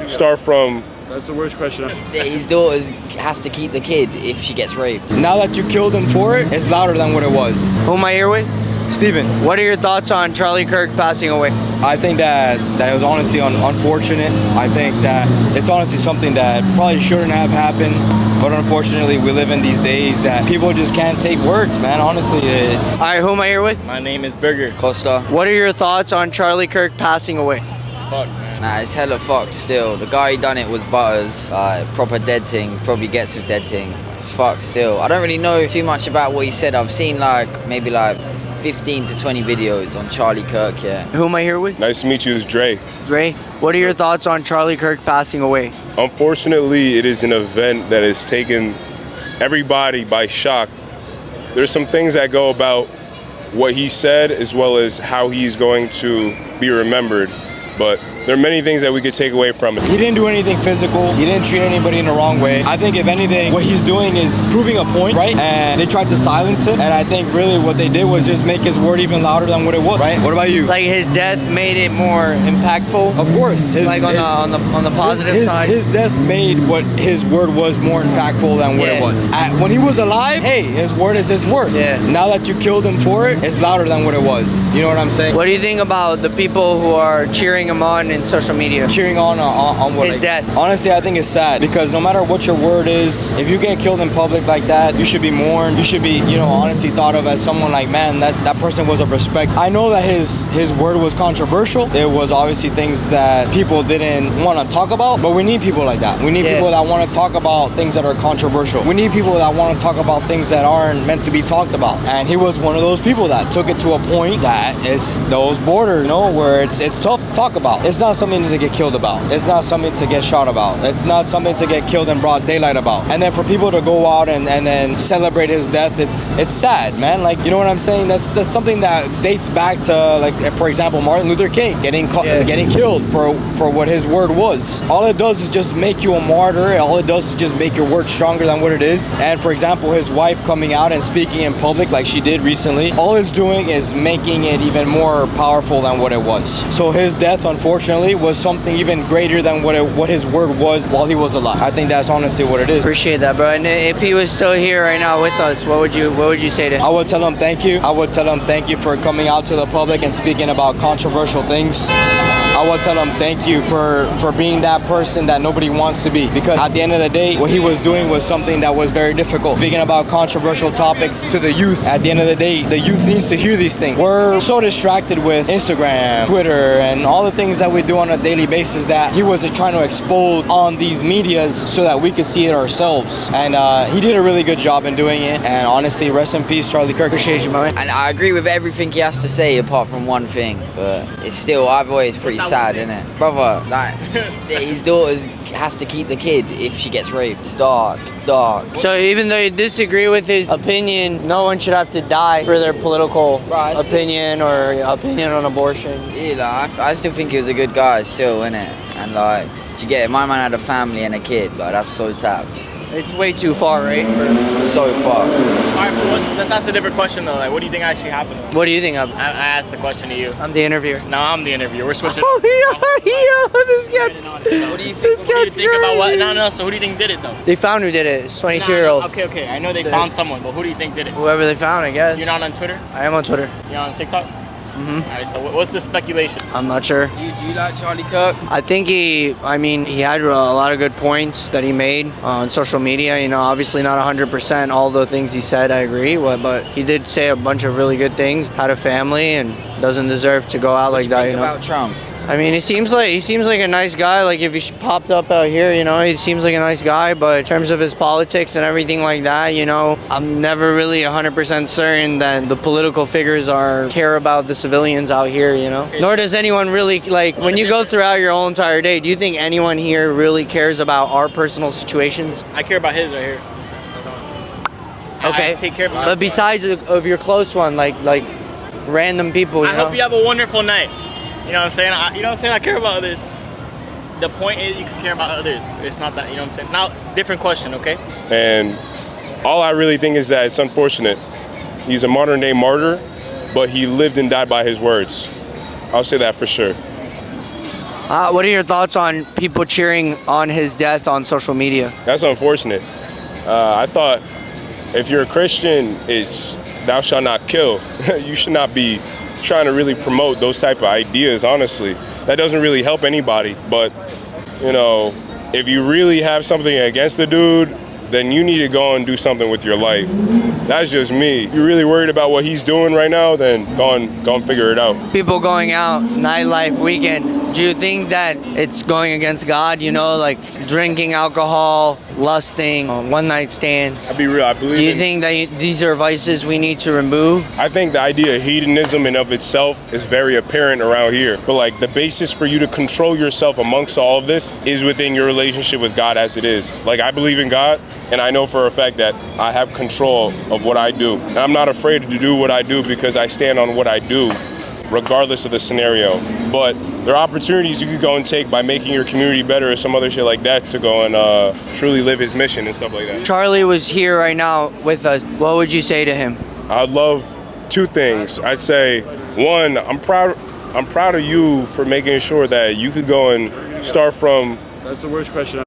start from. That's the worst question. His daughter has to keep the kid if she gets raped. Now that you killed him for it, it's louder than what it was. Who am I here with? Steven. What are your thoughts on Charlie Kirk passing away? I think that it was honestly unfortunate. I think that it's honestly something that probably shouldn't have happened. But unfortunately, we live in these days that people just can't take words, man. Honestly, it's... All right, who am I here with? My name is Burger. Costa. What are your thoughts on Charlie Kirk passing away? It's fucked, man. Nah, it's hella fucked still. The guy who done it was Butters. Proper dead thing. Probably gets with dead things. It's fucked still. I don't really know too much about what he said. I've seen maybe 15 to 20 videos on Charlie Kirk, yeah. Who am I here with? Nice to meet you, it's Dre. Dre, what are your thoughts on Charlie Kirk passing away? Unfortunately, it is an event that has taken everybody by shock. There's some things that go about what he said as well as how he's going to be remembered, but there are many things that we could take away from it. He didn't do anything physical. He didn't treat anybody in the wrong way. I think if anything, what he's doing is proving a point, right? And they tried to silence him. And I think really what they did was just make his word even louder than what it was, right? What about you? Like his death made it more impactful? Of course. On the positive side? His death made what his word was more impactful than what it was. When he was alive, hey, his word is his word. Yeah. Now that you killed him for it, it's louder than what it was. You know what I'm saying? What do you think about the people who are cheering him on in social media? Cheering on what? His death. Honestly, I think it's sad because no matter what your word is, if you get killed in public like that, you should be mourned. You should be, honestly thought of as someone like, man, that person was of respect. I know that his word was controversial. It was obviously things that people didn't want to talk about, but we need people like that. We need people that want to talk about things that are controversial. We need people that want to talk about things that aren't meant to be talked about. And he was one of those people that took it to a point that is those borders, where it's tough to talk about. It's not something to get killed about. It's not something to get shot about. It's not something to get killed in broad daylight about. And then for people to go out and then celebrate his death, it's sad, man. Like, you know what I'm saying? That's something that dates back to, for example, Martin Luther King getting killed for what his word was. All it does is just make you a martyr. All it does is just make your word stronger than what it is. And for example, his wife coming out and speaking in public like she did recently, all it's doing is making it even more powerful than what it was. So his death, unfortunately, was something even greater than what his word was while he was alive. I think that's honestly what it is. Appreciate that, bro. And if he was still here right now with us, what would you say to him? I would tell him thank you. I would tell him thank you for coming out to the public and speaking about controversial things. I would tell him thank you for being that person that nobody wants to be. Because at the end of the day, what he was doing was something that was very difficult. Speaking about controversial topics to the youth, at the end of the day, the youth needs to hear these things. We're so distracted with Instagram, Twitter, and all the things that we do on a daily basis that he was trying to expose on these medias so that we could see it ourselves. And he did a really good job in doing it. And honestly, rest in peace, Charlie Kirk. Appreciate you, man. And I agree with everything he has to say apart from one thing, but it's still either way it's pretty sad, isn't it? Brother, his daughter has to keep the kid if she gets raped. Dark. So even though you disagree with his opinion, no one should have to die for their political opinion or opinion on abortion. Yeah, I still think he was a good guy still, innit? And to get it, my man had a family and a kid, that's so tapped. It's way too far, right? So fucked. Alright, but let's ask a different question though. What do you think actually happened? What do you think of? I asked the question to you. I'm the interviewer. No, I'm the interviewer. We're switching. This guy's... What do you think? What do you think about what? No. So who do you think did it though? They found who did it. It's 22-year-old. Okay. I know they found someone, but who do you think did it? Whoever they found, I guess. You're not on Twitter? I am on Twitter. You're on TikTok? Mm-hmm. Alright, so what's the speculation? I'm not sure. Do you like Charlie Kirk? I think he had a lot of good points that he made on social media. Obviously not 100% all the things he said, I agree, but he did say a bunch of really good things. Had a family and doesn't deserve to go out like that. About Trump? He seems like a nice guy. Like if he popped up out here, he seems like a nice guy. But in terms of his politics and everything like that, I'm never really 100% certain that the political figures care about the civilians out here. Nor does anyone really when you go throughout your whole entire day. Do you think anyone here really cares about our personal situations? I care about his right here. Okay. I take care of But besides of your close one, like random people. I hope you have a wonderful night. You know what I'm saying? I care about others. The point is you can care about others. It's not that, you know what I'm saying? Now, different question, okay? And all I really think is that it's unfortunate. He's a modern day martyr, but he lived and died by his words. I'll say that for sure. What are your thoughts on people cheering on his death on social media? That's unfortunate. I thought if you're a Christian, it's thou shalt not kill. You should not be trying to really promote those type of ideas, honestly. That doesn't really help anybody. But, you know, if you really have something against the dude, then you need to go and do something with your life. That's just me. If you're really worried about what he's doing right now, then go and figure it out. People going out, nightlife, weekend, do you think that it's going against God, you know, like drinking alcohol, lusting, one-night stands? I'll be real, I believe Do you think that these are vices we need to remove? I think the idea of hedonism in of itself is very apparent around here. But like the basis for you to control yourself amongst all of this is within your relationship with God as it is. Like I believe in God, and I know for a fact that I have control of what I do. And I'm not afraid to do what I do because I stand on what I do, regardless of the scenario. But there are opportunities you could go and take by making your community better or some other shit like that to go and truly live his mission and stuff like that. Charlie was here right now with us. What would you say to him? I'd love two things. I'd say, one, I'm proud of you for making sure that you could go and start from. That's the worst question